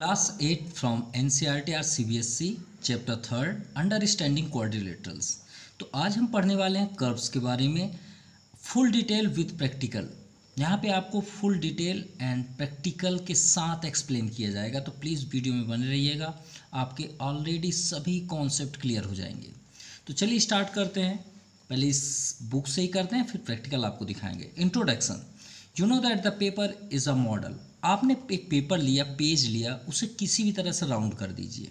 Class 8 from NCERT और CBSE chapter 3 understanding quadrilaterals. तो आज हम पढ़ने वाले हैं कर्व्स के बारे में फुल डिटेल विद प्रैक्टिकल। यहाँ पे आपको फुल डिटेल एंड प्रैक्टिकल के साथ एक्सप्लेन किया जाएगा, तो प्लीज़ वीडियो में बने रहिएगा, आपके ऑलरेडी सभी कॉन्सेप्ट क्लियर हो जाएंगे। तो चलिए स्टार्ट करते हैं। पहले इस बुक से ही करते हैं, फिर प्रैक्टिकल आपको दिखाएंगे। Introduction. You know that the paper is a model. आपने एक पेपर लिया, पेज लिया, उसे किसी भी तरह से राउंड कर दीजिए।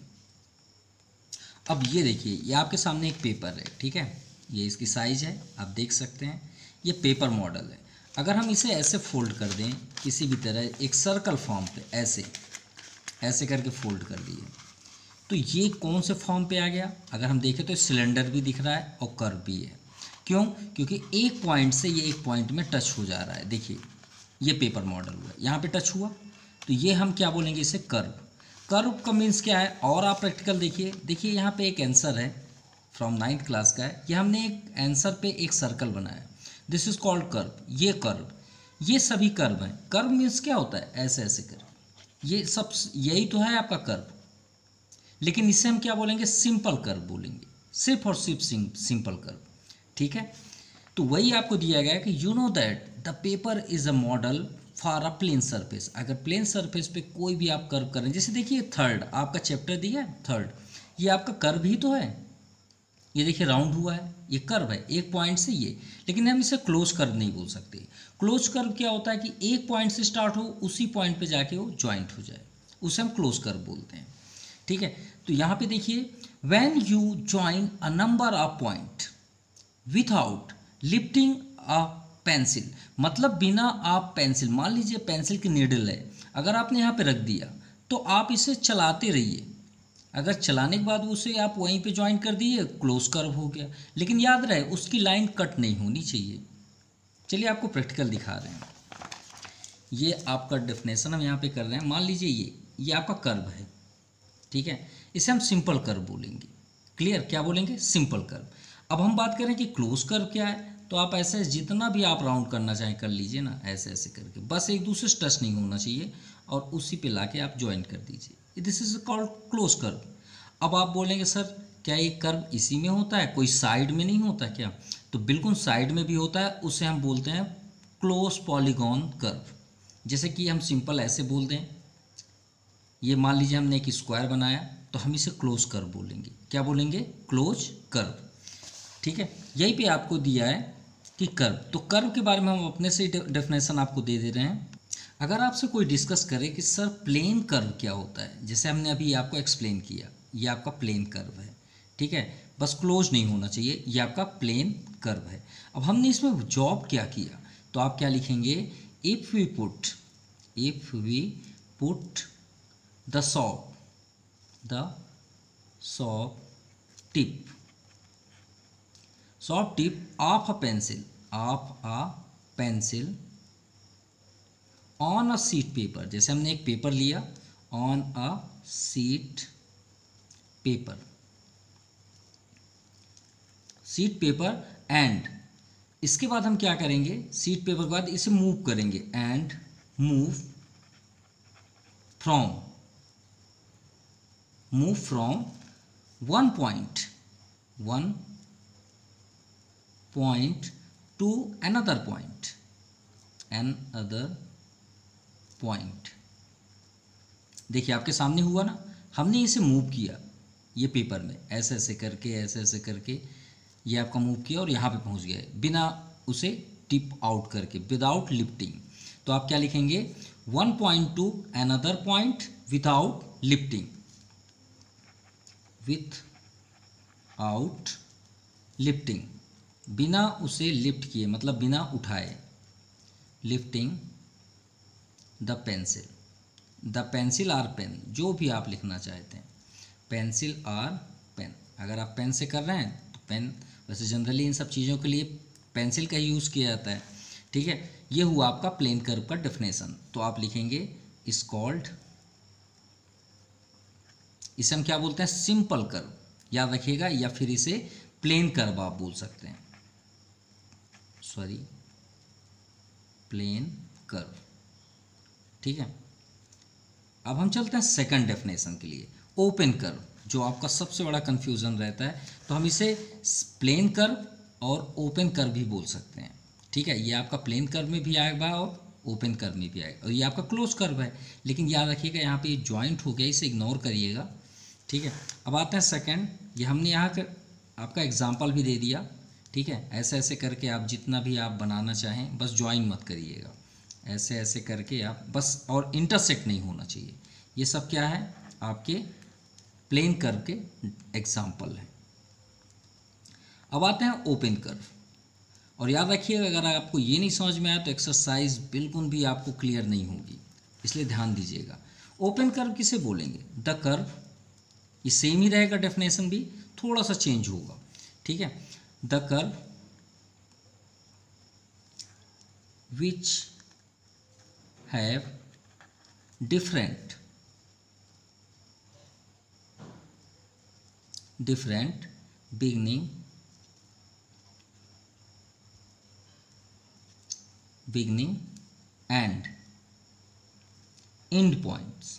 अब ये देखिए, ये आपके सामने एक पेपर है, ठीक है, ये इसकी साइज है, आप देख सकते हैं, ये पेपर मॉडल है। अगर हम इसे ऐसे फोल्ड कर दें किसी भी तरह एक सर्कल फॉर्म पे, ऐसे ऐसे करके फोल्ड कर दिए, तो ये कौन से फॉर्म पे आ गया? अगर हम देखें तो सिलेंडर भी दिख रहा है और कर्व भी है। क्यों? क्योंकि एक पॉइंट से ये एक पॉइंट में टच हो जा रहा है। देखिए ये पेपर मॉडल हुआ, यहाँ पे टच हुआ, तो ये हम क्या बोलेंगे? इसे कर्व। कर्व का मीन्स क्या है? और आप प्रैक्टिकल देखिए यहाँ पे एक आंसर है, फ्रॉम 9th क्लास का है, ये हमने एक आंसर पे एक सर्कल बनाया, दिस इज कॉल्ड कर्व। ये कर्व, ये सभी कर्व हैं। कर्व मीन्स क्या होता है? ऐसे ऐसे कर, ये सब यही तो है आपका कर्व। लेकिन इसे हम क्या बोलेंगे? सिंपल कर्व बोलेंगे, सिर्फ और सिर्फ सिंपल कर्व, ठीक है। तो वही आपको दिया गया है कि you know that the paper is a model for a plane surface. अगर प्लेन सरफेस पे कोई भी आप कर्व करें, जैसे देखिए थर्ड आपका चैप्टर दिया है, थर्ड, ये आपका कर्व ही तो है। ये देखिए राउंड हुआ है, ये कर्व है एक पॉइंट से ये, लेकिन हम इसे क्लोज कर्व नहीं बोल सकते। क्लोज कर्व क्या होता है कि एक पॉइंट से स्टार्ट हो, उसी पॉइंट पे जाके वो ज्वाइंट हो जाए, उसे हम क्लोज कर्व बोलते हैं, ठीक है। तो यहाँ पे देखिए, when you join a number of point without lifting a pencil, मतलब बिना आप पेंसिल, मान लीजिए पेंसिल की नीडल है, अगर आपने यहाँ पे रख दिया तो आप इसे चलाते रहिए, अगर चलाने के बाद उसे आप वहीं पे ज्वाइन कर दिए, क्लोज कर्व हो गया। लेकिन याद रहे उसकी लाइन कट नहीं होनी चाहिए। चलिए आपको प्रैक्टिकल दिखा रहे हैं। ये आपका डेफिनेशन हम यहाँ पे कर रहे हैं। मान लीजिए ये आपका कर्व है, ठीक है, इसे हम सिंपल कर्व बोलेंगे। क्लियर? क्या बोलेंगे? Simple curve. अब हम बात करें कि क्लोज कर्व क्या है, तो आप ऐसे जितना भी आप राउंड करना चाहें कर लीजिए ना, ऐसे ऐसे करके, बस एक दूसरे से टच नहीं होना चाहिए, और उसी पे लाके आप ज्वाइन कर दीजिए। This is called close curve. अब आप बोलेंगे सर क्या ये कर्व इसी में होता है, कोई साइड में नहीं होता क्या? तो बिल्कुल साइड में भी होता है, उसे हम बोलते हैं क्लोज पॉलीगॉन कर्व। जैसे कि हम सिंपल ऐसे बोल दें, ये मान लीजिए हमने एक स्क्वायर बनाया, तो हम इसे क्लोज कर्व बोलेंगे। क्या बोलेंगे? क्लोज कर्व, ठीक है। यहीं पे आपको दिया है कि कर्व, तो कर्व के बारे में हम अपने से डेफिनेशन आपको दे दे रहे हैं। अगर आपसे कोई डिस्कस करे कि सर प्लेन कर्व क्या होता है, जैसे हमने अभी आपको एक्सप्लेन किया, ये आपका प्लेन कर्व है, ठीक है, बस क्लोज नहीं होना चाहिए, ये आपका प्लेन कर्व है। अब हमने इसमें जॉब क्या किया, तो आप क्या लिखेंगे? If we put the soft tip of a pencil on a sheet paper। जैसे हमने एक पेपर लिया, on a sheet paper and इसके बाद हम क्या करेंगे? शीट पेपर के बाद इसे मूव करेंगे, and move from one point to another point। देखिए आपके सामने हुआ ना, हमने इसे मूव किया ये पेपर में, ऐसे ऐसे करके ये आपका मूव किया और यहाँ पे पहुँच गए, बिना उसे टिप आउट करके, विदाउट लिफ्टिंग। तो आप क्या लिखेंगे? one point to another point without lifting, बिना उसे लिफ्ट किए, मतलब बिना उठाए, lifting the pencil or pen, जो भी आप लिखना चाहते हैं, पेंसिल आर पेन। अगर आप पेन से कर रहे हैं तो पेन, वैसे जनरली इन सब चीज़ों के लिए पेंसिल का ही यूज़ किया जाता है, ठीक है। ये हुआ आपका प्लेन कर्व का डेफिनेशन। तो आप लिखेंगे इज कॉल्ड, इसे हम क्या बोलते हैं? सिंपल कर्व, याद रखिएगा, या फिर इसे प्लेन कर्व आप बोल सकते हैं, प्लेन कर्व, ठीक है। अब हम चलते हैं सेकंड डेफिनेशन के लिए, ओपन कर्व, जो आपका सबसे बड़ा कन्फ्यूज़न रहता है। तो हम इसे प्लेन कर्व और ओपन कर्व भी बोल सकते हैं। ठीक है, ये आपका प्लेन कर्व में भी आएगा और ओपन कर्व में भी आएगा, और ये आपका क्लोज कर्व है। लेकिन याद रखिएगा यहाँ पे ये ज्वाइंट हो गया, इसे इग्नोर करिएगा। ठीक है, अब आते हैं सेकंड। ये हमने यहाँ का आपका एग्जांपल भी दे दिया। ठीक है, ऐसे ऐसे करके आप जितना भी आप बनाना चाहें, बस ज्वाइन मत करिएगा, ऐसे ऐसे करके आप बस, और इंटरसेक्ट नहीं होना चाहिए। ये सब क्या है, आपके प्लेन कर्व के एग्जाम्पल हैं। अब आते हैं ओपन कर्व, और याद रखिएगा अगर आपको ये नहीं समझ में आया तो एक्सरसाइज बिल्कुल भी आपको क्लियर नहीं होगी, इसलिए ध्यान दीजिएगा। ओपन कर्व किसे बोलेंगे, द कर्व, ये सेम ही रहेगा, डेफिनेशन भी थोड़ा सा चेंज होगा। ठीक है, the curve which have different beginning and end points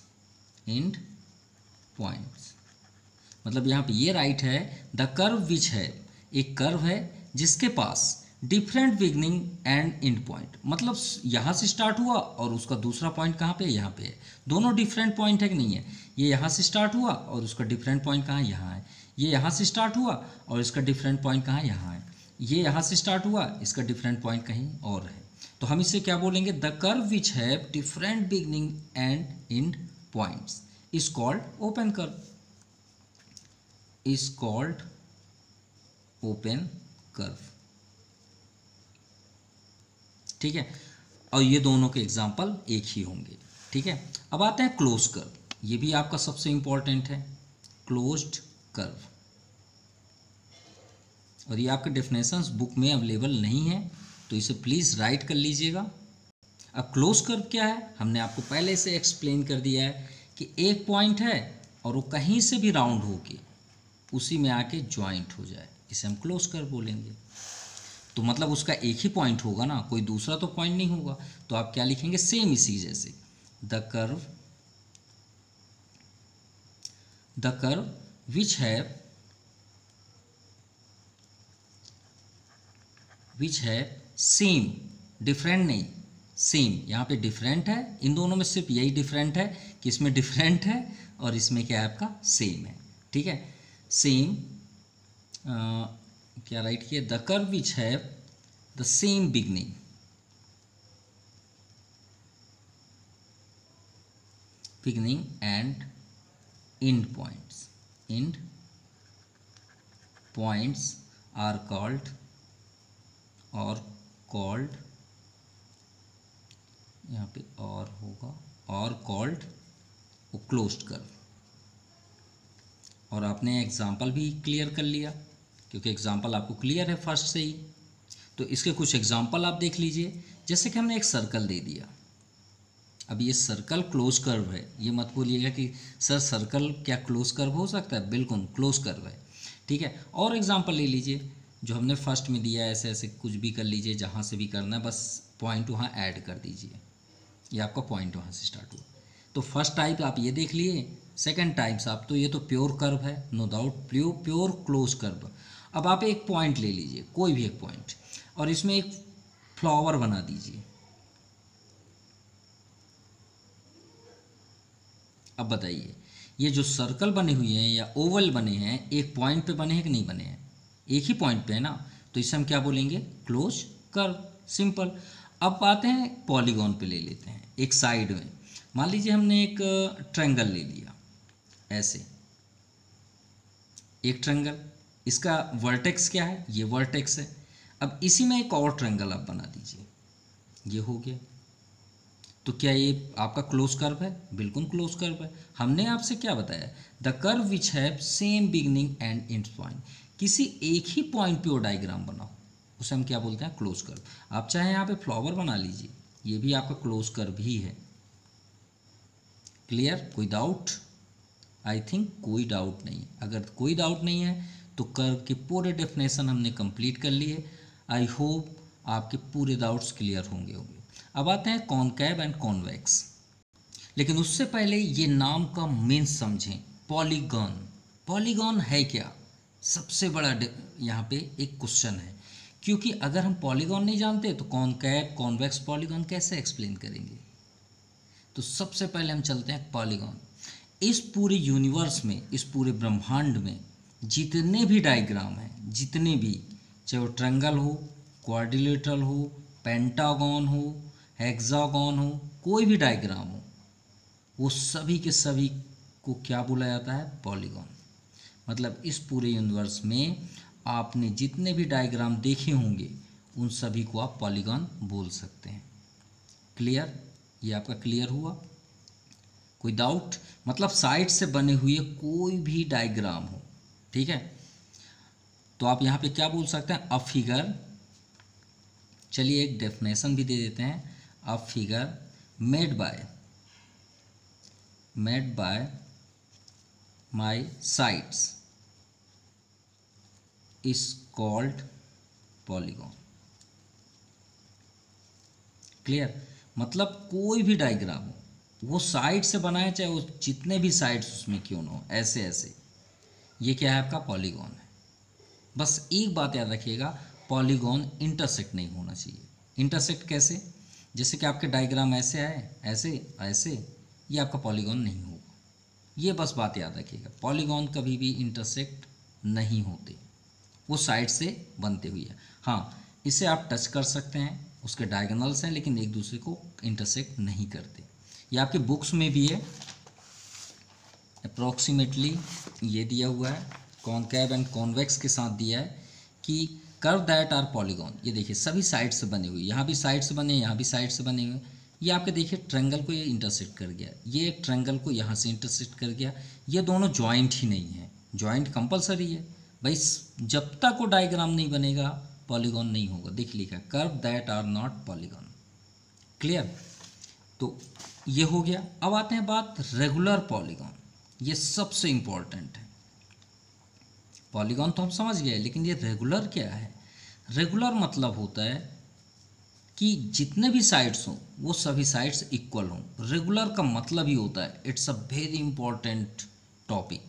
मतलब यहाँ पे ये राइट है, द कर्व विच है, एक कर्व है जिसके पास different beginning and end point, मतलब यहाँ से स्टार्ट हुआ और उसका दूसरा पॉइंट कहाँ पे है, यहाँ पे है। दोनों डिफरेंट पॉइंट है कि नहीं है, ये यहाँ से स्टार्ट हुआ और उसका डिफरेंट पॉइंट कहाँ, यहाँ है। ये यहाँ से स्टार्ट हुआ और इसका डिफरेंट पॉइंट कहाँ, यहाँ है। ये यहाँ से स्टार्ट हुआ, इसका डिफरेंट पॉइंट कहीं और है। तो हम इसे क्या बोलेंगे, the curve which have different beginning and end points is called open curve, is called open curve. ठीक है, और ये दोनों के एग्जाम्पल एक ही होंगे। ठीक है, अब आते हैं क्लोज कर्व, ये भी आपका सबसे इंपॉर्टेंट है, क्लोज्ड कर्व, और ये आपके डेफिनेशंस बुक में अवेलेबल नहीं है, तो इसे प्लीज़ राइट कर लीजिएगा। अब क्लोज कर्व क्या है, हमने आपको पहले से एक्सप्लेन कर दिया है कि एक पॉइंट है और वो कहीं से भी राउंड होके उसी में आके ज्वाइंट हो जाए, इसे हम क्लोज कर्व बोलेंगे। तो मतलब उसका एक ही पॉइंट होगा ना, कोई दूसरा तो पॉइंट नहीं होगा। तो आप क्या लिखेंगे, सेम इसी जैसे, the curve which have same, different नहीं, सेम, यहाँ पे डिफरेंट है, इन दोनों में सिर्फ यही डिफरेंट है कि इसमें डिफरेंट है और इसमें क्या है आपका सेम है। ठीक है, सेम क्या राइट किया, the curve which have the same beginning and end points are called यहाँ पे और होगा, और कॉल्ड क्लोज्ड कर्व। और आपने एग्जाम्पल भी क्लियर कर लिया, क्योंकि एग्जाम्पल आपको क्लियर है फर्स्ट से ही। तो इसके कुछ एग्जाम्पल आप देख लीजिए, जैसे कि हमने एक सर्कल दे दिया। अब ये सर्कल क्लोज कर्व है, ये मत बोलिएगा कि सर सर्कल क्या क्लोज कर्व हो सकता है, बिल्कुल क्लोज कर्व है। ठीक है, और एग्जाम्पल ले लीजिए जो हमने फर्स्ट में दिया है, ऐसे ऐसे कुछ भी कर लीजिए, जहाँ से भी करना है बस पॉइंट वहाँ ऐड कर दीजिए, ये आपका पॉइंट वहाँ से स्टार्ट हुआ। तो फर्स्ट टाइप आप ये देख लिए, सेकंड टाइप्स आप, तो ये तो प्योर कर्व है, no doubt, pure close curve. अब आप एक पॉइंट ले लीजिए, कोई भी एक पॉइंट, और इसमें एक फ्लावर बना दीजिए। अब बताइए, ये जो सर्कल बने हुए हैं या ओवल बने हैं, एक पॉइंट पे बने हैं कि नहीं बने हैं, एक ही पॉइंट पे है ना, तो इसे हम क्या बोलेंगे, क्लोज कर्व, सिंपल। अब आते हैं पॉलीगॉन पे, ले लेते हैं एक साइड में। मान लीजिए हमने एक ट्रायंगल ले लिया, ऐसे एक ट्रायंगल, इसका वर्टेक्स क्या है, ये वर्टेक्स है। अब इसी में एक और ट्रायंगल आप बना दीजिए, ये हो गया। तो क्या ये आपका क्लोज कर्व है, बिल्कुल क्लोज कर्व है। हमने आपसे क्या बताया, the curve which have same beginning and end point, किसी एक ही पॉइंट पे वो डायग्राम बनाओ, उसे हम क्या बोलते हैं, क्लोज कर्व। आप चाहे यहाँ पे फ्लावर बना लीजिए, ये भी आपका क्लोज कर्व ही है। क्लियर, कोई डाउट? आई थिंक कोई डाउट नहीं। अगर कोई डाउट नहीं है तो कर्व के पूरे डेफिनेशन हमने कंप्लीट कर लिए। आई होप आपके पूरे डाउट्स क्लियर होंगे। अब आते हैं कॉनकैव एंड कॉन्वेक्स। लेकिन उससे पहले ये नाम का मीन्स समझें। पॉलीगॉन, पॉलीगॉन है क्या? सबसे बड़ा यहाँ पे एक क्वेश्चन है, क्योंकि अगर हम पॉलीगॉन नहीं जानते तो कॉनकैव, कॉन्वेक्स, पॉलीगॉन कैसे एक्सप्लेन करेंगे। तो सबसे पहले हम चलते हैं पॉलीगॉन। इस पूरे यूनिवर्स में, इस पूरे ब्रह्मांड में जितने भी डायग्राम हैं, जितने भी, चाहे वो ट्रायंगल हो, क्वाड्रिलेटरल हो, पेंटागन हो, हेक्सागन हो, कोई भी डायग्राम हो, वो सभी के सभी को क्या बोला जाता है? पॉलीगॉन। मतलब इस पूरे यूनिवर्स में आपने जितने भी डायग्राम देखे होंगे उन सभी को आप पॉलीगॉन बोल सकते हैं। क्लियर? ये आपका क्लियर हुआ? कोई डाउट? मतलब साइड से बने हुए कोई भी डायग्राम हो, ठीक है, तो आप यहाँ पे क्या बोल सकते हैं? अ फिगर, चलिए एक डेफिनेशन भी दे देते हैं। A figure made by my sides is called polygon. Clear? मतलब कोई भी डायग्राम हो, वो साइड से बनाए, चाहे वो जितने भी साइड्स उसमें क्यों ना हो, ऐसे ऐसे, ये क्या है? आपका पॉलीगॉन है। बस एक बात याद रखिएगा, पॉलीगॉन इंटरसेक्ट नहीं होना चाहिए। इंटरसेक्ट कैसे? जैसे कि आपके डायग्राम ऐसे है, ऐसे ऐसे, ये आपका पॉलीगॉन नहीं होगा। ये बस बात याद रखिएगा, पॉलीगॉन कभी भी इंटरसेक्ट नहीं होते, वो साइड से बनते हुए हैं। हाँ, इसे आप टच कर सकते हैं, उसके डायगोनल्स हैं, लेकिन एक दूसरे को इंटरसेक्ट नहीं करते। ये आपके बुक्स में भी है, अप्रॉक्सीमेटली ये दिया हुआ है, कॉनकैव एंड कॉन्वेक्स के साथ दिया है कि कर्व दैट आर पॉलीगॉन। ये देखिए सभी साइड से बने हुए, यहाँ भी साइड से बने, यहाँ भी साइड से बने हुए। ये आपके देखिए ट्रायंगल को ये इंटरसेक्ट कर गया, ये ट्रायंगल को यहाँ से इंटरसेक्ट कर गया, ये दोनों जॉइंट ही नहीं है। जॉइंट कंपलसरी है भाई, जब तक वो डायग्राम नहीं बनेगा पॉलीगॉन नहीं होगा। देख लिखा है, curve that are not polygon. Clear? तो ये हो गया। अब आते हैं बात रेगुलर पॉलीगॉन, ये सबसे इंपॉर्टेंट है। पॉलीगॉन तो हम समझ गए, लेकिन ये रेगुलर क्या है? रेगुलर मतलब होता है कि जितने भी साइड्स हों वो सभी साइड्स इक्वल हों। रेगुलर का मतलब ही होता है, it's a very important topic.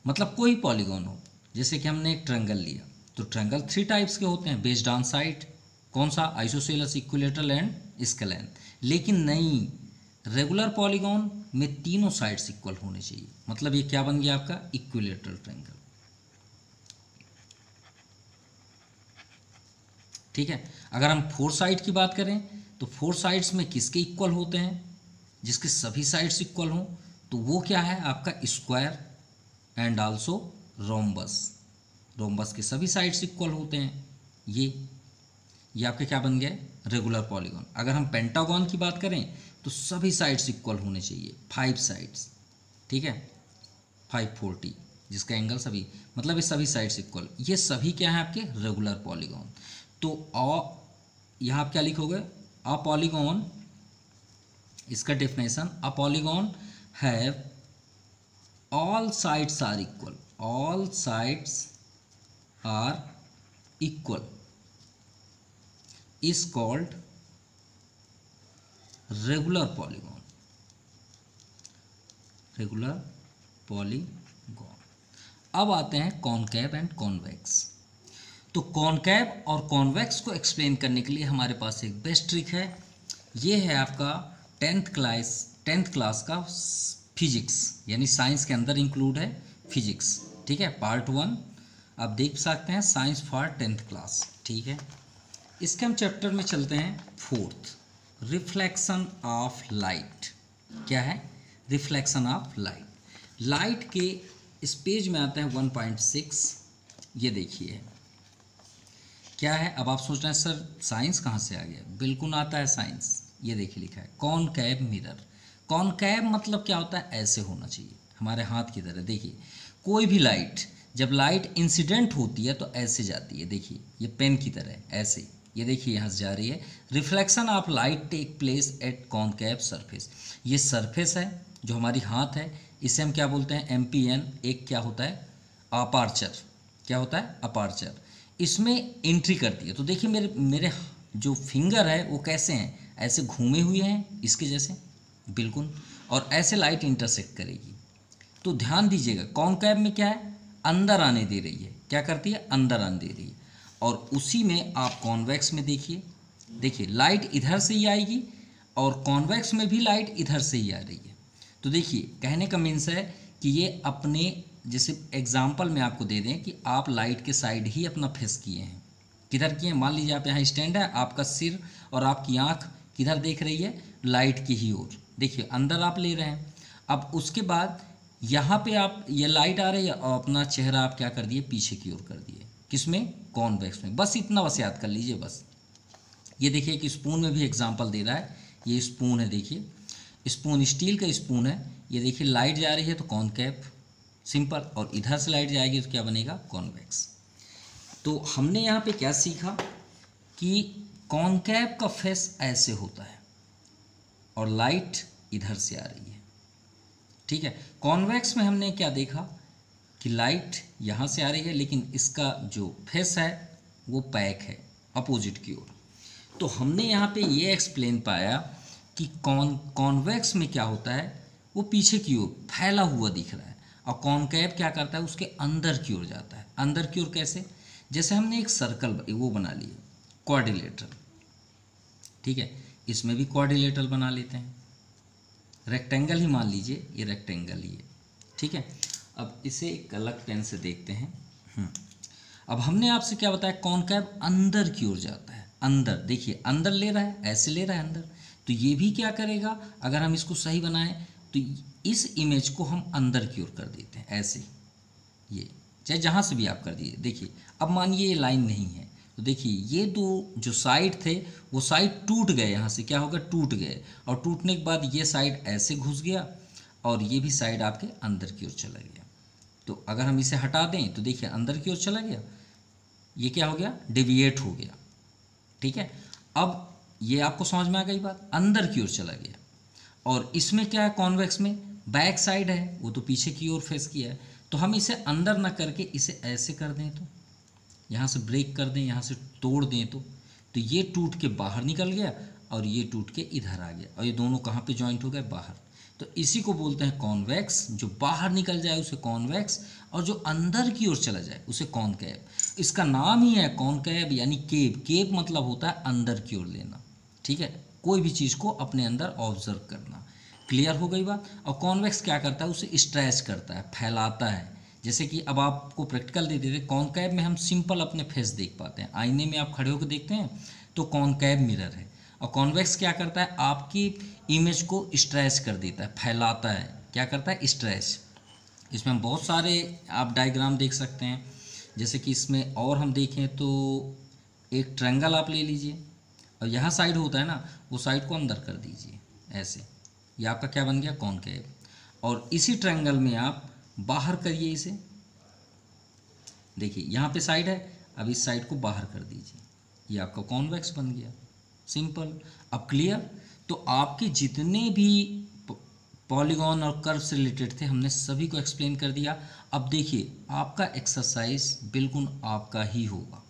मतलब कोई पॉलीगॉन हो, जैसे कि हमने एक ट्रायंगल लिया, तो ट्रायंगल 3 टाइप्स के होते हैं बेस्ड ऑन साइड। कौन सा? Isosceles, equilateral and scalene. लेकिन नहीं, रेगुलर पॉलीगॉन में तीनों साइड्स इक्वल होने चाहिए। मतलब ये क्या बन गया आपका? Equilateral triangle. ठीक है। अगर हम 4 साइड की बात करें तो 4 साइड्स में किसके इक्वल होते हैं? जिसके सभी साइड्स इक्वल हों, तो वो क्या है? आपका square and also rhombus. Rhombus के सभी साइड्स इक्वल होते हैं। ये आपके क्या बन गए? Regular polygon. अगर हम पेंटागन की बात करें तो सभी साइड्स इक्वल होने चाहिए, 5 साइड्स, ठीक है, 540, जिसका एंगल सभी, मतलब ये सभी साइड्स इक्वल, ये सभी क्या है? आपके रेगुलर पॉलीगॉन। तो यहाँ आप क्या लिखोगे? अ पॉलीगॉन, इसका definition, a polygon have all sides are equal, all sides are equal is called regular polygon, regular polygon। अब आते हैं कॉनकैव एंड कॉन्वेक्स। तो कॉनकैव और कॉन्वेक्स को एक्सप्लेन करने के लिए हमारे पास एक बेस्ट ट्रिक है। ये है आपका 10th क्लास का फिजिक्स, यानी साइंस के अंदर इंक्लूड है फिजिक्स, ठीक है, पार्ट 1 आप देख सकते हैं, साइंस फॉर 10th क्लास, ठीक है। इसके हम चैप्टर में चलते हैं 4th, रिफ्लेक्शन ऑफ लाइट। क्या है? Reflection of light. लाइट के इस पेज में आता है 1.6, ये देखिए क्या है। अब आप सोच रहे हैं सर साइंस कहाँ से आ गया? बिल्कुल आता है साइंस। ये देखिए लिखा है कॉनकैव मिरर। कॉनकैव मतलब क्या होता है? ऐसे होना चाहिए, हमारे हाथ की तरह। देखिए कोई भी लाइट, जब लाइट इंसिडेंट होती है तो ऐसे जाती है, देखिए ये पेन की तरह ऐसे, ये देखिए यहाँ से जा रही है। Reflection of light take place at concave surface. ये सरफेस है जो हमारी हाथ है, इसे हम क्या बोलते हैं? MPN। एक क्या होता है? अपार्चर। क्या होता है? अपार्चर। इसमें एंट्री करती है। तो देखिए मेरे जो फिंगर है वो कैसे हैं? ऐसे घूमे हुए हैं इसके जैसे, बिल्कुल, और ऐसे लाइट इंटरसेक्ट करेगी। तो ध्यान दीजिएगा कॉनकैव में क्या है, अंदर आने दे रही है, क्या करती है, अंदर आने दे रही है। और उसी में आप कॉन्वेक्स में देखिए, देखिए लाइट इधर से ही आएगी और कॉन्वेक्स में भी लाइट इधर से ही आ रही है। तो देखिए कहने का मीन्स है कि ये अपने, जैसे एग्जाम्पल में आपको दे दें कि आप लाइट के साइड ही अपना फेस किए हैं। किधर किए हैं, मान लीजिए आप यहाँ स्टैंड है, आपका सिर और आपकी आँख किधर देख रही है, लाइट की ही ओर। देखिए अंदर आप ले रहे हैं। अब उसके बाद यहाँ पे आप, ये लाइट आ रही है और अपना चेहरा आप क्या कर दिए, पीछे की ओर कर दिए। किसमें, कॉन्वेक्स में। बस इतना बस याद कर लीजिए बस। ये देखिए एक स्पून में भी एग्जांपल दे रहा है, ये स्पून है, देखिए स्पून स्टील का स्पून है। ये देखिए लाइट जा रही है तो कॉनकेव, सिंपल, और इधर से लाइट जाएगी तो क्या बनेगा, कॉन्वेक्स। तो हमने यहाँ पे क्या सीखा कि कॉनकेव का फेस ऐसे होता है और लाइट इधर से आ रही है, ठीक है। कॉन्वेक्स में हमने क्या देखा कि लाइट यहाँ से आ रही है लेकिन इसका जो फेस है वो पैक है अपोजिट की ओर। तो हमने यहाँ पे ये एक्सप्लेन पाया कि कॉन्वेक्स में क्या होता है, वो पीछे की ओर फैला हुआ दिख रहा है, और कॉनकेव क्या करता है, उसके अंदर की ओर जाता है। अंदर की ओर कैसे, जैसे हमने एक सर्कल वो बना लिया, क्वाड्रिलेटरल, ठीक है, इसमें भी क्वाड्रिलेटरल बना लेते हैं। रेक्टेंगल ही मान लीजिए, ये रेक्टेंगल ही है, ठीक है। अब इसे एक अलग पेन से देखते हैं। अब हमने आपसे क्या बताया, कॉनकेव अंदर की ओर जाता है, अंदर, देखिए अंदर ले रहा है, ऐसे ले रहा है अंदर। तो ये भी क्या करेगा, अगर हम इसको सही बनाएं तो इस इमेज को हम अंदर की ओर कर देते हैं, ऐसे, ये चाहे जहाँ से भी आप कर दीजिए। देखिए अब मानिए ये लाइन नहीं है, तो देखिए ये दो जो साइड थे वो साइड टूट गए, यहाँ से क्या होगा, टूट गए, और टूटने के बाद ये साइड ऐसे घुस गया और ये भी साइड आपके अंदर की ओर चला गया। तो अगर हम इसे हटा दें तो देखिए अंदर की ओर चला गया, ये क्या हो गया, डेविएट हो गया, ठीक है। अब ये आपको समझ में आ गई बात, अंदर की ओर चला गया। और इसमें क्या है, कॉन्वेक्स में बैक साइड है, वो तो पीछे की ओर फेस किया है। तो हम इसे अंदर ना करके इसे ऐसे कर दें, तो यहाँ से ब्रेक कर दें, यहाँ से तोड़ दें, तो ये टूट के बाहर निकल गया और ये टूट के इधर आ गया, और ये दोनों कहाँ पे जॉइंट हो गए, बाहर। तो इसी को बोलते हैं कॉन्वेक्स। जो बाहर निकल जाए उसे कॉन्वेक्स, और जो अंदर की ओर चला जाए उसे कॉनकेव। इसका नाम ही है कॉनकेव, यानी केव। केव मतलब होता है अंदर की ओर लेना, ठीक है, कोई भी चीज़ को अपने अंदर ऑब्जर्व करना। क्लियर हो गई बात। और कॉन्वेक्स क्या करता है, उसे स्ट्रेच करता है, फैलाता है। जैसे कि अब आपको प्रैक्टिकल दे देते, कॉनकेव में हम सिंपल अपने फेस देख पाते हैं, आईने में आप खड़े होकर देखते हैं तो कॉनकेव मिरर है। और कॉन्वेक्स क्या करता है, आपकी इमेज को स्ट्रेच कर देता है, फैलाता है। क्या करता है, स्ट्रेच। इसमें हम बहुत सारे आप डायग्राम देख सकते हैं। जैसे कि इसमें और हम देखें तो एक ट्रायंगल आप ले लीजिए, और यहाँ साइड होता है ना, वो साइड को अंदर कर दीजिए ऐसे, ये आपका क्या बन गया, कॉनकेव। और इसी ट्रायंगल में आप बाहर करिए इसे, देखिए यहाँ पे साइड है, अब इस साइड को बाहर कर दीजिए, ये आपका कॉन्वेक्स बन गया, सिंपल। अब क्लियर। तो आपके जितने भी पॉलीगॉन और कर्व से रिलेटेड थे हमने सभी को एक्सप्लेन कर दिया। अब देखिए आपका एक्सरसाइज बिल्कुल आपका ही होगा,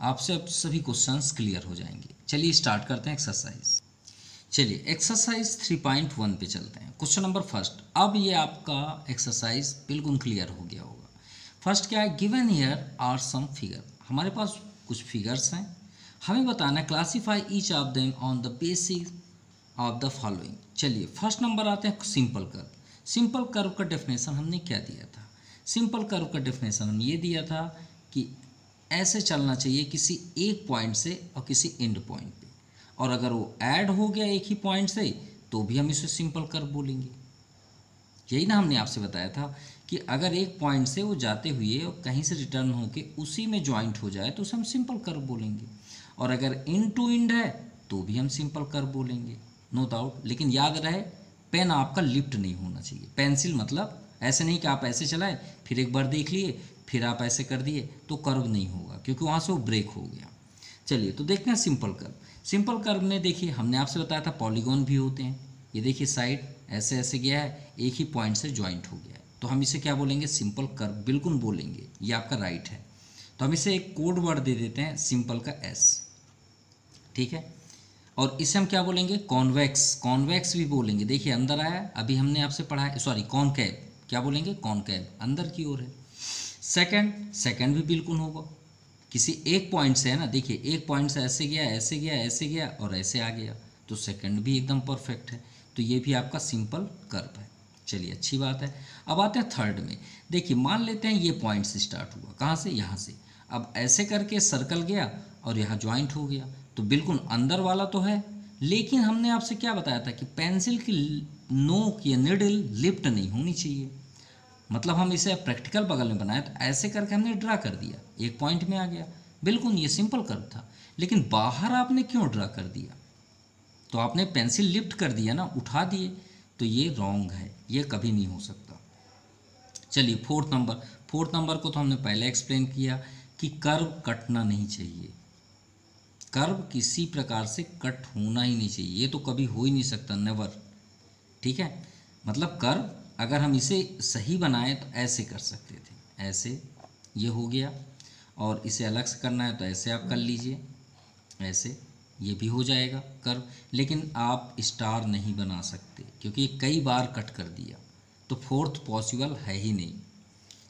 आपसे अब सभी क्वेश्चंस क्लियर हो जाएंगे। चलिए स्टार्ट करते हैं एक्सरसाइज। चलिए एक्सरसाइज 3.1 पे चलते हैं। Question number first. अब ये आपका एक्सरसाइज बिल्कुल क्लियर हो गया होगा। फर्स्ट क्या है, given here are some figure. हमारे पास कुछ फिगर्स हैं, हमें बताना है classify each of them on the basis of the following. चलिए फर्स्ट नंबर आते हैं सिंपल कर्व। सिंपल कर्व का डेफिनेशन हमने क्या दिया था, सिंपल कर्व का डेफिनेशन हम ये दिया था कि ऐसे चलना चाहिए किसी एक पॉइंट से और किसी एंड पॉइंट पे, और अगर वो ऐड हो गया एक ही पॉइंट से तो भी हम इसे सिंपल कर्व बोलेंगे। यही ना हमने आपसे बताया था कि अगर एक पॉइंट से वो जाते हुए और कहीं से रिटर्न होके उसी में ज्वाइंट हो जाए तो उसे हम सिंपल कर्व बोलेंगे, और अगर इंड टू इंड है तो भी हम सिंपल कर्व बोलेंगे, नो डाउट। लेकिन याद रहे पेन आपका लिफ्ट नहीं होना चाहिए। पेंसिल मतलब ऐसे नहीं कि आप ऐसे चलाए फिर एक बार देख लिए फिर आप ऐसे कर दिए तो कर्व नहीं होगा, क्योंकि वहाँ से वो ब्रेक हो गया। चलिए तो देखते हैं सिंपल कर्व। सिंपल कर्व में देखिए हमने आपसे बताया था पॉलीगॉन भी होते हैं। ये देखिए साइड ऐसे ऐसे गया है, एक ही पॉइंट से ज्वाइंट हो गया है, तो हम इसे क्या बोलेंगे, सिंपल कर्व बिल्कुल बोलेंगे। ये आपका राइट है, तो हम इसे एक कोड वर्ड दे देते हैं सिंपल का एस, ठीक है। और इसे हम क्या बोलेंगे, कॉन्वेक्स, कॉन्वेक्स भी बोलेंगे। देखिए अंदर आया, अभी हमने आपसे पढ़ा है, सॉरी कॉनकेव, क्या बोलेंगे, कॉनकेव, अंदर की ओर है। सेकंड, सेकंड भी बिल्कुल होगा, किसी एक पॉइंट से है ना, देखिए एक पॉइंट से ऐसे गया, ऐसे गया, ऐसे गया और ऐसे आ गया, तो सेकंड भी एकदम परफेक्ट है। तो ये भी आपका सिंपल कर्व है। चलिए अच्छी बात है। अब आते हैं थर्ड में। देखिए मान लेते हैं ये पॉइंट से स्टार्ट हुआ, कहाँ से, यहाँ से। अब ऐसे करके सर्कल गया और यहाँ ज्वाइंट हो गया, तो बिल्कुल अंदर वाला तो है, लेकिन हमने आपसे क्या बताया था कि पेंसिल की नोक या निडल लिफ्ट नहीं होनी चाहिए। मतलब हम इसे प्रैक्टिकल बगल में बनाए तो ऐसे करके हमने ड्रा कर दिया, एक पॉइंट में आ गया, बिल्कुल ये सिंपल कर्व था। लेकिन बाहर आपने क्यों ड्रा कर दिया, तो आपने पेंसिल लिफ्ट कर दिया ना, उठा दिए, तो ये रॉन्ग है, ये कभी नहीं हो सकता। चलिए फोर्थ नंबर, फोर्थ नंबर को तो हमने पहले एक्सप्लेन किया कि कर्व कटना नहीं चाहिए, कर्व किसी प्रकार से कट होना ही नहीं चाहिए, ये तो कभी हो ही नहीं सकता, नेवर। ठीक है, मतलब कर्व अगर हम इसे सही बनाएं तो ऐसे कर सकते थे, ऐसे ये हो गया, और इसे अलग से करना है तो ऐसे आप कर लीजिए, ऐसे ये भी हो जाएगा कर्व। लेकिन आप स्टार नहीं बना सकते क्योंकि ये कई बार कट कर दिया, तो फोर्थ पॉसिबल है ही नहीं।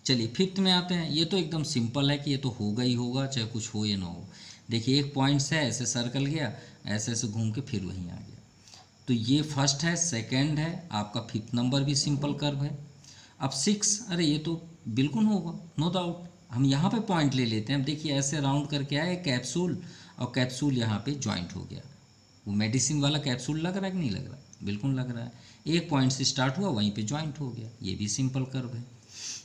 चलिए फिफ्थ में आते हैं। ये तो एकदम सिंपल है कि ये तो होगा ही होगा, चाहे कुछ हो या ना हो। देखिए एक पॉइंट से ऐसे सर्कल गया, ऐसे ऐसे घूम के फिर वहीं आ गया, तो ये फर्स्ट है, सेकंड है, आपका फिफ्थ नंबर भी सिंपल कर्व है। अब सिक्स, अरे ये तो बिल्कुल होगा, नो डाउट। हम यहाँ पे पॉइंट ले लेते हैं। अब देखिए ऐसे राउंड करके आए कैप्सूल, और कैप्सूल यहाँ पे ज्वाइंट हो गया, वो मेडिसिन वाला कैप्सूल लग रहा है कि नहीं लग रहा, बिल्कुल लग रहा है। एक पॉइंट से स्टार्ट हुआ, वहीं पे ज्वाइंट हो गया, ये भी सिंपल कर्व है।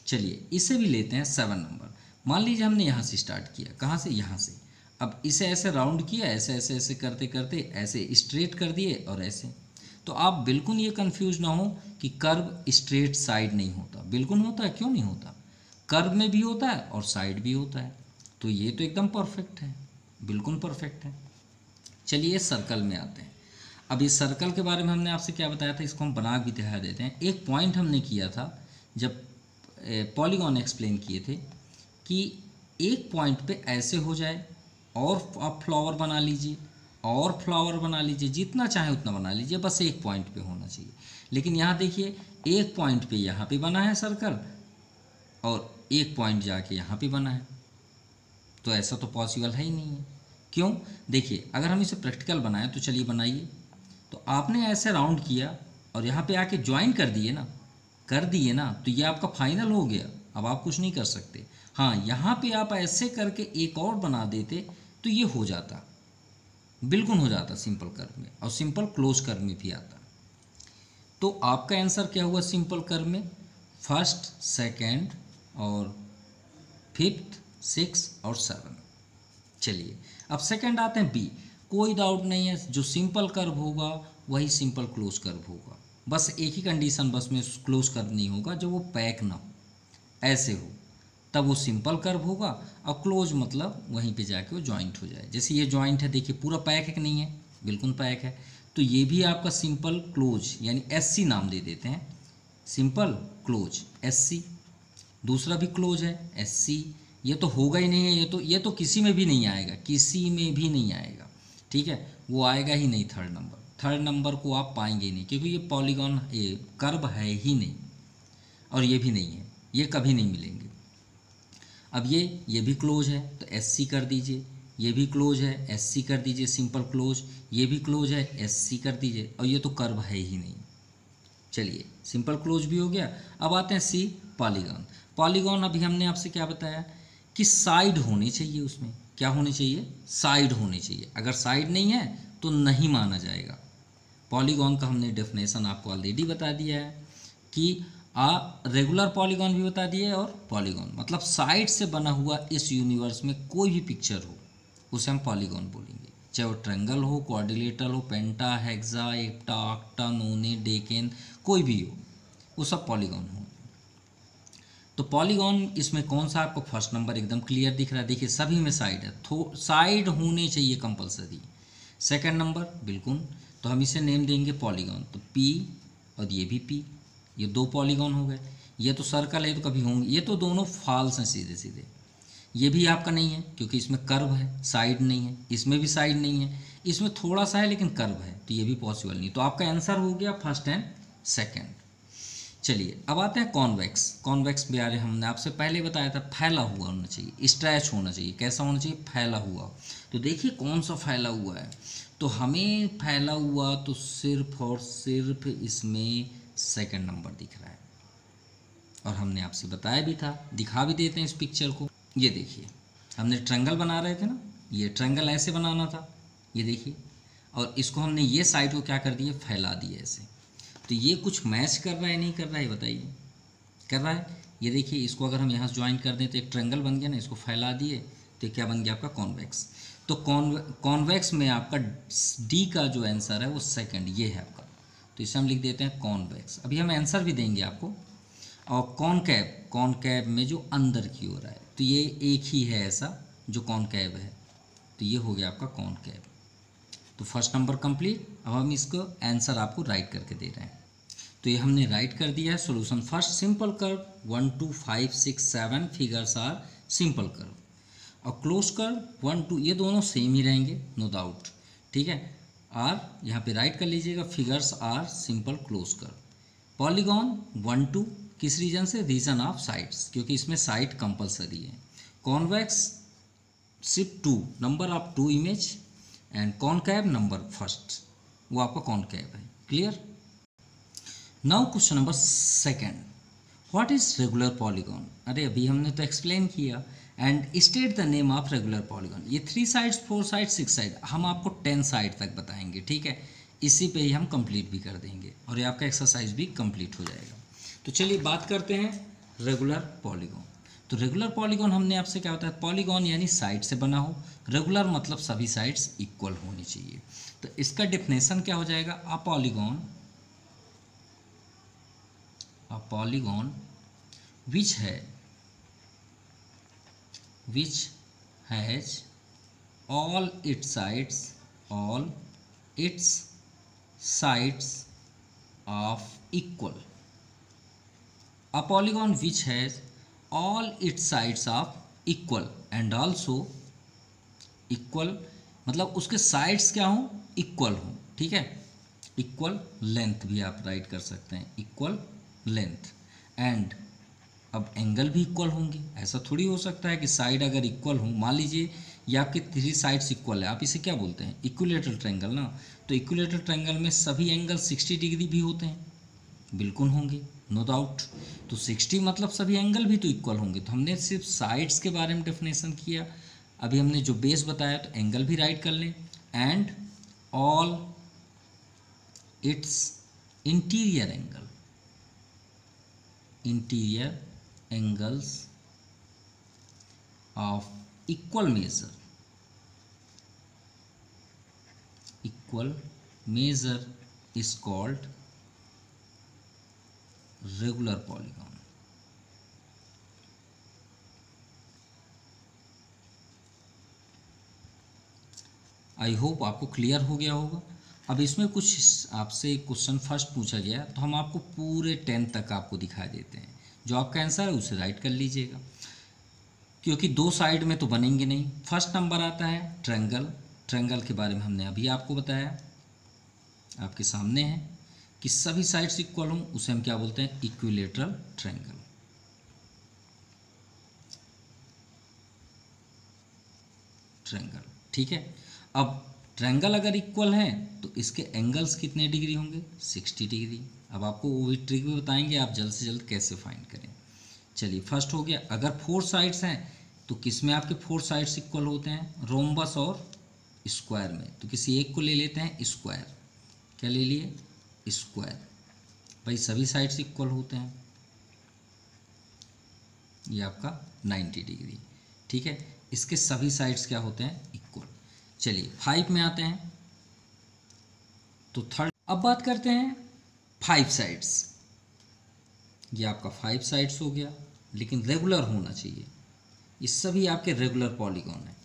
चलिए इसे भी लेते हैं 7 नंबर। मान लीजिए हमने यहाँ से स्टार्ट किया, कहाँ से, यहाँ से। अब इसे ऐसे राउंड किया, ऐसे ऐसे ऐसे करते करते ऐसे स्ट्रेट कर दिए और ऐसे। तो आप बिल्कुल ये कंफ्यूज ना हो कि कर्व स्ट्रेट साइड नहीं होता, बिल्कुल होता है, क्यों नहीं होता, कर्व में भी होता है और साइड भी होता है। तो ये तो एकदम परफेक्ट है, बिल्कुल परफेक्ट है। चलिए सर्कल में आते हैं। अब इस सर्कल के बारे में हमने आपसे क्या बताया था, इसको हम बना भी दिखा देते हैं। एक पॉइंट हमने किया था जब पॉलीगॉन एक्सप्लेन किए थे कि एक पॉइंट पे ऐसे हो जाए और आप फ्लावर बना लीजिए, और फ्लावर बना लीजिए, जितना चाहे उतना बना लीजिए, बस एक पॉइंट पे होना चाहिए। लेकिन यहाँ देखिए एक पॉइंट पे यहाँ पे बना है सर्कल, और एक पॉइंट जाके यहाँ पे बना है, तो ऐसा तो पॉसिबल है ही नहीं है। क्यों, देखिए अगर हम इसे प्रैक्टिकल बनाएं तो चलिए बनाइए। तो आपने ऐसे राउंड किया और यहाँ पे आके ज्वाइन कर दिए ना, कर दिए ना, तो ये आपका फाइनल हो गया, अब आप कुछ नहीं कर सकते। हाँ यहाँ पे आप ऐसे करके एक और बना देते तो ये हो जाता, बिल्कुल हो जाता सिंपल कर्व में, और सिंपल क्लोज कर्व में भी आता। तो आपका आंसर क्या हुआ सिंपल कर्व में, फर्स्ट, सेकंड और फिफ्थ, सिक्स और सेवन। चलिए अब सेकंड आते हैं बी। कोई डाउट नहीं है, जो सिंपल कर्व होगा वही सिंपल क्लोज कर्व होगा, बस एक ही कंडीशन बस में क्लोज कर्व नहीं होगा, जब वो पैक ना हो, ऐसे हो तब वो सिंपल कर्व होगा, और क्लोज मतलब वहीं पे जाके वो जॉइंट हो जाए। जैसे ये जॉइंट है, देखिए पूरा पैक है कि नहीं है, बिल्कुल पैक है, तो ये भी आपका सिंपल क्लोज यानी SC नाम दे देते हैं, सिंपल क्लोज SC। दूसरा भी क्लोज है SC। ये तो होगा ही नहीं है, ये तो किसी में भी नहीं आएगा, किसी में भी नहीं आएगा, ठीक है, वो आएगा ही नहीं थर्ड नंबर। थर्ड नंबर को आप पाएंगे ही नहीं, क्योंकि ये पॉलीगॉन, ये कर्व है ही नहीं, और ये भी नहीं है, ये कभी नहीं मिलेंगे। अब ये भी क्लोज है तो SC कर दीजिए, ये भी क्लोज है SC कर दीजिए, सिंपल क्लोज, ये भी क्लोज है SC कर दीजिए, और ये तो कर्व है ही नहीं। चलिए सिंपल क्लोज भी हो गया। अब आते हैं C, पॉलीगॉन। पॉलीगॉन अभी हमने आपसे क्या बताया कि साइड होनी चाहिए, उसमें क्या होनी चाहिए, साइड होनी चाहिए, अगर साइड नहीं है तो नहीं माना जाएगा। पॉलीगॉन का हमने डेफिनेशन आपको ऑलरेडी बता दिया है कि रेगुलर पॉलीगॉन भी बता दिए, और पॉलीगॉन मतलब साइड से बना हुआ इस यूनिवर्स में कोई भी पिक्चर हो उसे हम पॉलीगॉन बोलेंगे, चाहे वो ट्रायंगल हो, क्वाड्रिलेटरल हो, पेंटा, हेक्सा, एप्टा, ऑक्टा, नोने, डेकेन, कोई भी हो, वो सब पॉलीगॉन हो। तो पॉलीगॉन इसमें कौन सा आपको फर्स्ट नंबर एकदम क्लियर दिख रहा है, देखिए सभी में साइड है, साइड होने चाहिए कंपलसरी। सेकंड नंबर बिल्कुल, तो हम इसे नेम देंगे पॉलीगॉन, तो P और ये भी P, ये दो पॉलीगॉन हो गए। ये तो सर्कल है तो कभी होंगे, ये तो दोनों फॉल्स हैं सीधे सीधे। ये भी आपका नहीं है क्योंकि इसमें कर्व है, साइड नहीं है, इसमें भी साइड नहीं है, इसमें थोड़ा सा है लेकिन कर्व है, तो ये भी पॉसिबल नहीं। तो आपका आंसर हो गया फर्स्ट एंड सेकंड। चलिए अब आते हैं कॉन्वेक्स। कॉन्वेक्स भी यार हमने आपसे पहले बताया था फैला हुआ होना चाहिए, स्ट्रेच होना चाहिए। कैसा होना चाहिए? फैला हुआ। तो देखिए कौन सा फैला हुआ है, तो हमें फैला हुआ तो सिर्फ और सिर्फ इसमें सेकंड नंबर दिख रहा है, और हमने आपसे बताया भी था, दिखा भी देते हैं इस पिक्चर को। ये देखिए हमने ट्रायंगल बना रहे थे ना, ये ट्रायंगल ऐसे बनाना था, ये देखिए, और इसको हमने ये साइड को क्या कर दिया, फैला दिया ऐसे। तो ये कुछ मैच कर रहा है नहीं कर रहा है बताइए? कर रहा है। ये देखिए इसको अगर हम यहाँ से ज्वाइन कर दें तो एक ट्रायंगल बन गया ना, इसको फैला दिए तो क्या बन गया आपका कॉन्वेक्स। तो कॉन्वेक्स में आपका डी का जो आंसर है वो सेकंड ये है आपका, तो इसे हम लिख देते हैं कॉन्वेक्स। अभी हम आंसर भी देंगे आपको। और कॉनकैव, कॉनकैव में जो अंदर की ओर है, तो ये एक ही है ऐसा जो कॉनकैव है, तो ये हो गया आपका कॉनकैव। तो फर्स्ट नंबर कंप्लीट। अब हम इसको आंसर आपको राइट करके दे रहे हैं। तो ये हमने राइट कर दिया है solution. First simple curve 1 2 5 6 7 figures are simple curve, और क्लोज कर्व 1 2 ये दोनों सेम ही रहेंगे नो डाउट, ठीक है। आर यहाँ पे राइट कर लीजिएगा, figures are simple close curve. Polygon 1 2 किस रीजन से? रीजन ऑफ साइड्स, क्योंकि इसमें साइड कंपलसरी है। कॉन्वेक्स सिर्फ 2 number of 2 image, and concave number first, वो आपका कॉनकैव है। Clear? Now question number second, what is regular polygon? अरे अभी हमने तो एक्सप्लेन किया। And state the name of regular polygon. ये 3 साइड्स 4 साइड 6 साइड, हम आपको 10 साइड तक बताएंगे, ठीक है। इसी पे ही हम कंप्लीट भी कर देंगे और ये आपका एक्सरसाइज भी कंप्लीट हो जाएगा। तो चलिए बात करते हैं रेगुलर पॉलीगॉन। तो रेगुलर पॉलीगॉन हमने आपसे क्या होता है, पॉलीगॉन यानी साइड से बना हो, रेगुलर मतलब सभी साइड्स इक्वल होनी चाहिए। तो इसका डेफिनेशन क्या हो जाएगा, a polygon which has all its sides of equal, a polygon which has all its sides of equal and also equal मतलब उसके साइड्स क्या हों, इक्वल हों, ठीक है। इक्वल लेंथ भी आप राइट कर सकते हैं, इक्वल लेंथ। एंड अब एंगल भी इक्वल होंगे, ऐसा थोड़ी हो सकता है कि साइड अगर इक्वल हों, मान लीजिए ये आपके 3 साइड्स इक्वल है, आप इसे क्या बोलते हैं, इक्विलेटरल ट्रायंगल ना। तो इक्विलेटरल ट्रायंगल में सभी एंगल 60 डिग्री भी होते हैं, बिल्कुल होंगे नो डाउट। तो 60 मतलब सभी एंगल भी तो इक्वल होंगे। तो हमने सिर्फ साइड्स के बारे में डेफिनेशन किया, अभी हमने जो बेस बताया, तो एंगल भी राइट कर लें। And all it's interior angles of equal measure is called regular polygon। I hope आपको क्लियर हो गया होगा। अब इसमें कुछ आपसे क्वेश्चन फर्स्ट पूछा गया, तो हम आपको पूरे 10 तक आपको दिखा देते हैं। जो आपका आंसर है उसे राइट कर लीजिएगा, क्योंकि 2 साइड में तो बनेंगे नहीं। फर्स्ट नंबर आता है ट्रायंगल। ट्रायंगल के बारे में हमने अभी आपको बताया, आपके सामने है कि सभी साइड्स इक्वल हों, उसे हम क्या बोलते हैं, इक्विलेटरल ट्रायंगल। ठीक है। अब ट्रायंगल अगर इक्वल है तो इसके एंगल्स कितने डिग्री होंगे, 60 डिग्री। अब आपको वो भी ट्रिक भी बताएंगे, आप जल्द से जल्द कैसे फाइंड करें। चलिए फर्स्ट हो गया, अगर 4 साइड्स हैं तो किस में आपके 4 साइड्स इक्वल होते हैं, रोम्बस और स्क्वायर में। तो किसी एक को ले लेते हैं स्क्वायर, क्या ले लिए, स्क्वायर। भाई सभी साइड्स इक्वल होते हैं, ये आपका 90 डिग्री, ठीक है। इसके सभी साइड्स क्या होते हैं, इक्वल। चलिए 5 में आते हैं, तो थर्ड। अब बात करते हैं 5 साइड्स। ये आपका 5 साइड्स हो गया, लेकिन रेगुलर होना चाहिए। ये सभी आपके रेगुलर पॉलीगॉन है,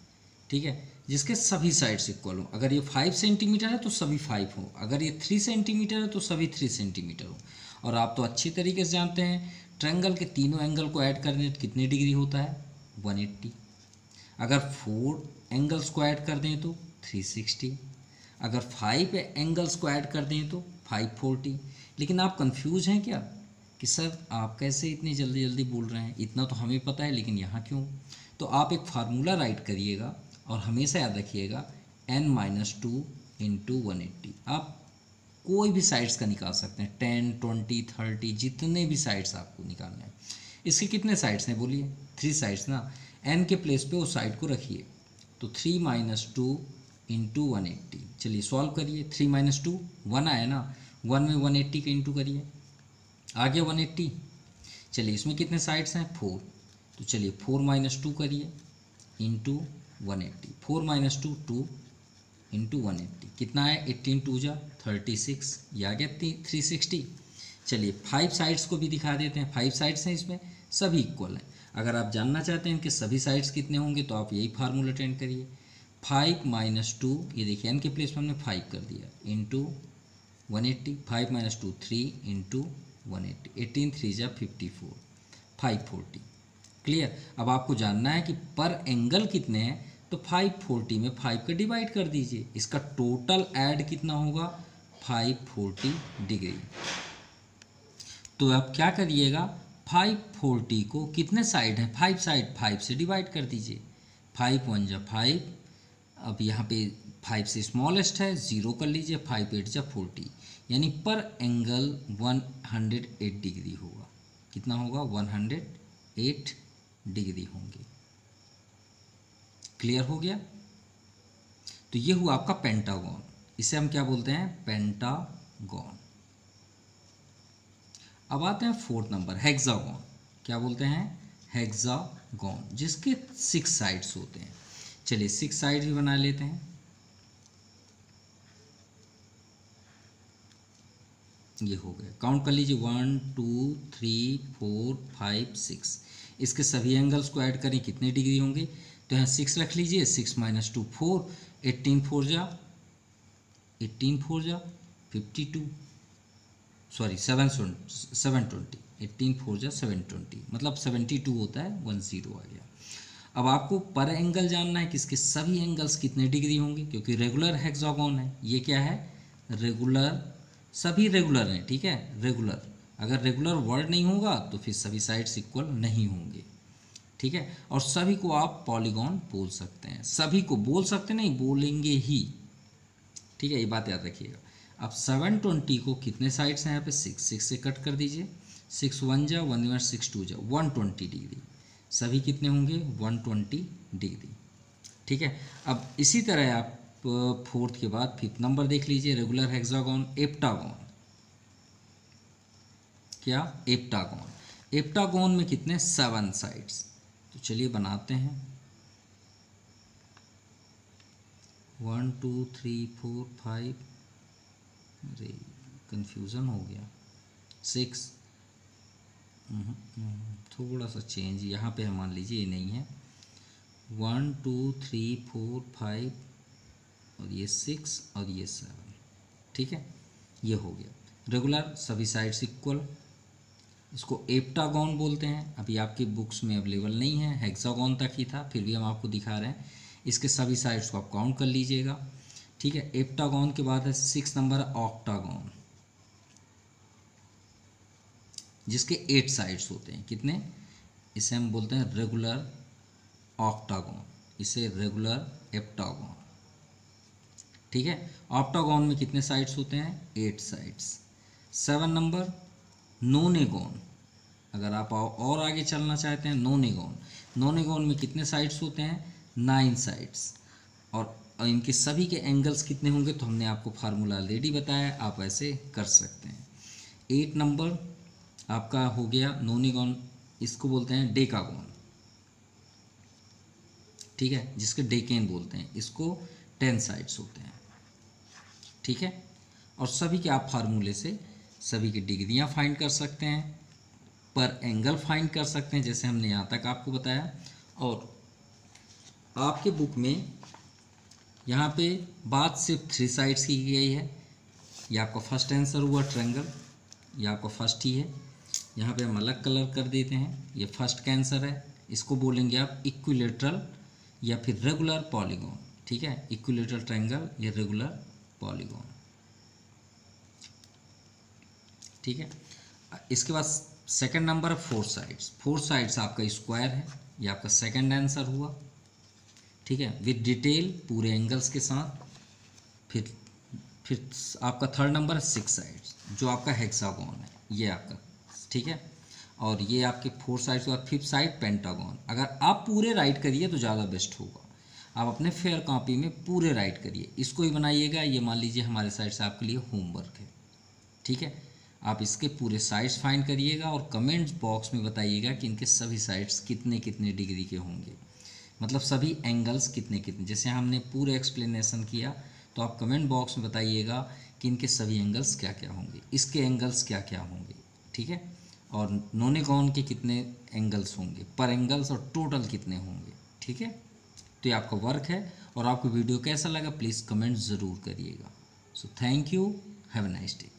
ठीक है, जिसके सभी साइड्स इक्वल हो। अगर ये 5 सेंटीमीटर है तो सभी 5 हो, अगर ये 3 सेंटीमीटर है तो सभी 3 सेंटीमीटर हो। और आप तो अच्छी तरीके से जानते हैं ट्रायंगल के तीनों एंगल को ऐड करने तो कितने डिग्री होता है, 180। अगर 4 एंगल्स को ऐड कर दें तो 360, अगर 5 एंगल्स को ऐड कर दें तो 540। लेकिन आप कंफ्यूज हैं क्या कि सर आप कैसे इतनी जल्दी जल्दी बोल रहे हैं, इतना तो हमें पता है लेकिन यहाँ क्यों? तो आप एक फार्मूला राइट करिएगा और हमेशा याद रखिएगा n-2 इंटू 180। आप कोई भी साइड्स का निकाल सकते हैं, 10, 20, 30, जितने भी साइड्स आपको निकालने हैं। इसके कितने साइड्स हैं बोलिए? 3 साइड्स ना, n के प्लेस पे उस साइड को रखिए, तो 3 - 2 इंटू 180। चलिए सॉल्व करिए। 3 - 2 1 आया ना, 1 में 180 के इंटू करिए, आ गया 180। चलिए इसमें कितने साइड्स हैं? 4, तो चलिए 4 - 2 करिए इंटू 180। 4 - 2 2 इंटू 180 कितना है? 18 2 जा 36, ये आ गया 360। चलिए 5 साइड्स को भी दिखा देते हैं। 5 साइड्स हैं इसमें, सभी इक्वल हैं। अगर आप जानना चाहते हैं कि सभी साइड्स कितने होंगे तो आप यही फार्मूला अटेंड करिए। 5 - 2, ये देखिए n के प्लेस में हमने 5 कर दिया, इंटू 180। 5 - 2 3 इंटू 180, 18 3 जा 54, 540। क्लियर? अब आपको जानना है कि पर एंगल कितने हैं, तो 540 में 5 का डिवाइड कर दीजिए, इसका टोटल ऐड कितना होगा? 540 डिग्री। तो आप क्या करिएगा, 540 को कितने साइड हैं? 5 साइड, 5 से डिवाइड कर दीजिए। 5 1 जा 5, अब यहाँ पे 5 से स्मॉलेस्ट है, 0 कर लीजिए, 5 8 जा 40, यानी पर एंगल 108 डिग्री होगा। कितना होगा? 108 डिग्री होंगे। क्लियर हो गया? तो ये हुआ आपका पेंटागन। इसे हम क्या बोलते हैं? पेंटागन। अब आते हैं 4th नंबर, हेक्सागन। क्या बोलते हैं? हेक्सागन, जिसके 6 साइड्स होते हैं। चलिए 6 साइड भी बना लेते हैं। ये हो गया, काउंट कर लीजिए 1 2 3 4 5 6। इसके सभी एंगल्स को ऐड करें, कितने डिग्री होंगे? तो यहाँ 6 रख लीजिए, 6 - 2 4, 18 4 जा 52, सॉरी 720, 18 4 जा 720, मतलब 72 होता है, 10 आ गया। अब आपको पर एंगल जानना है कि इसके सभी एंगल्स कितने डिग्री होंगे, क्योंकि रेगुलर हेक्सागन है। ये क्या है? रेगुलर, सभी रेगुलर हैं, ठीक है, रेगुलर। अगर रेगुलर वर्ड नहीं होगा तो फिर सभी साइड्स इक्वल नहीं होंगे, ठीक है। और सभी को आप पॉलीगॉन बोल सकते हैं, सभी को बोल सकते नहीं, बोलेंगे ही, ठीक है, ये बात याद रखिएगा। अब 720 को कितने साइड्स हैं यहाँ पे? 6 से कट कर दीजिए, 6 1 जा 1 6 2 जा 120 डिग्री, सभी कितने होंगे? 120 डिग्री, ठीक है। अब इसी तरह आप 4th के बाद 5th नंबर देख लीजिए, रेगुलर हेक्सागन, एप्टागन। क्या? एप्टागन। एप्टागन में कितने? 7 साइड्स। तो चलिए बनाते हैं, 1 2 3 4 5, अरे कन्फ्यूज़न हो गया, 6, थोड़ा सा चेंज यहाँ पे मान लीजिए, ये नहीं है, 1 2 3 4 5 और ये 6 और ये 7, ठीक है, ये हो गया रेगुलर, सभी साइड्स इक्वल। इसको एप्टागन बोलते हैं। अभी आपकी बुक्स में अवेलेबल नहीं है, हेक्सागन तक ही था, फिर भी हम आपको दिखा रहे हैं। इसके सभी साइड्स को आप काउंट कर लीजिएगा, ठीक है। एप्टागन के बाद है 6 नंबर ऑक्टागन, जिसके 8 साइड्स होते हैं। कितने? इसे हम बोलते हैं रेगुलर ऑक्टागन, इसे रेगुलर एप्टागन, ठीक है। ऑक्टागन में कितने साइड्स होते हैं? 8 साइड्स। 7 नंबर नोनेगन, अगर आप और आगे चलना चाहते हैं, नोनेगन। नोनेगन में कितने साइड्स होते हैं? 9 साइड्स। और इनके सभी के एंगल्स कितने होंगे तो हमने आपको फार्मूला ऑलरेडी बताया, आप ऐसे कर सकते हैं। 8 नंबर आपका हो गया नोनेगन, इसको बोलते हैं डेकागन, ठीक है, जिसके डेकेन बोलते हैं। इसको 10 साइड्स होते हैं, ठीक है। और सभी के आप फार्मूले से सभी की डिग्रियां फाइंड कर सकते हैं, पर एंगल फाइंड कर सकते हैं, जैसे हमने यहाँ तक आपको बताया। और आपके बुक में यहाँ पे बात सिर्फ 3 साइड्स की गई है। ये आपका फर्स्ट आंसर हुआ ट्रायंगल, ये आपका फर्स्ट ही है। यहाँ पे हम अलग कलर कर देते हैं, ये फर्स्ट का आंसर है, इसको बोलेंगे आप इक्विलेटरल या फिर रेगुलर पॉलीगॉन, ठीक है, इक्विलेटरल ट्रायंगल या रेगुलर पॉलीगॉन, ठीक है। इसके बाद सेकंड नंबर है फोर साइड्स। फोर साइड्स आपका स्क्वायर है, ये आपका सेकंड आंसर हुआ, ठीक है, विद डिटेल पूरे एंगल्स के साथ। फिर आपका थर्ड नंबर है सिक्स साइड्स, जो आपका हेक्सागोन है, ये आपका, ठीक है। और ये आपके फोर साइड्स के बाद फिफ्थ साइड पेंटागन। अगर आप पूरे राइट करिए तो ज़्यादा बेस्ट होगा, आप अपने फेयर कॉपी में पूरे राइट करिए, इसको ही बनाइएगा। ये मान लीजिए हमारे साइड से आपके लिए होमवर्क है, ठीक है। आप इसके पूरे साइड्स फाइंड करिएगा और कमेंट्स बॉक्स में बताइएगा कि इनके सभी साइड्स कितने कितने डिग्री के होंगे, मतलब सभी एंगल्स कितने कितने। जैसे हमने पूरे एक्सप्लेनेशन किया, तो आप कमेंट बॉक्स में बताइएगा कि इनके सभी एंगल्स क्या क्या होंगे, इसके एंगल्स क्या क्या होंगे, ठीक है, और नोनेगॉन के कितने एंगल्स होंगे पर एंगल्स, और टोटल कितने होंगे, ठीक है। तो ये आपका वर्क है, और आपको वीडियो कैसा लगा प्लीज़ कमेंट ज़रूर करिएगा। So thank you, have a nice day.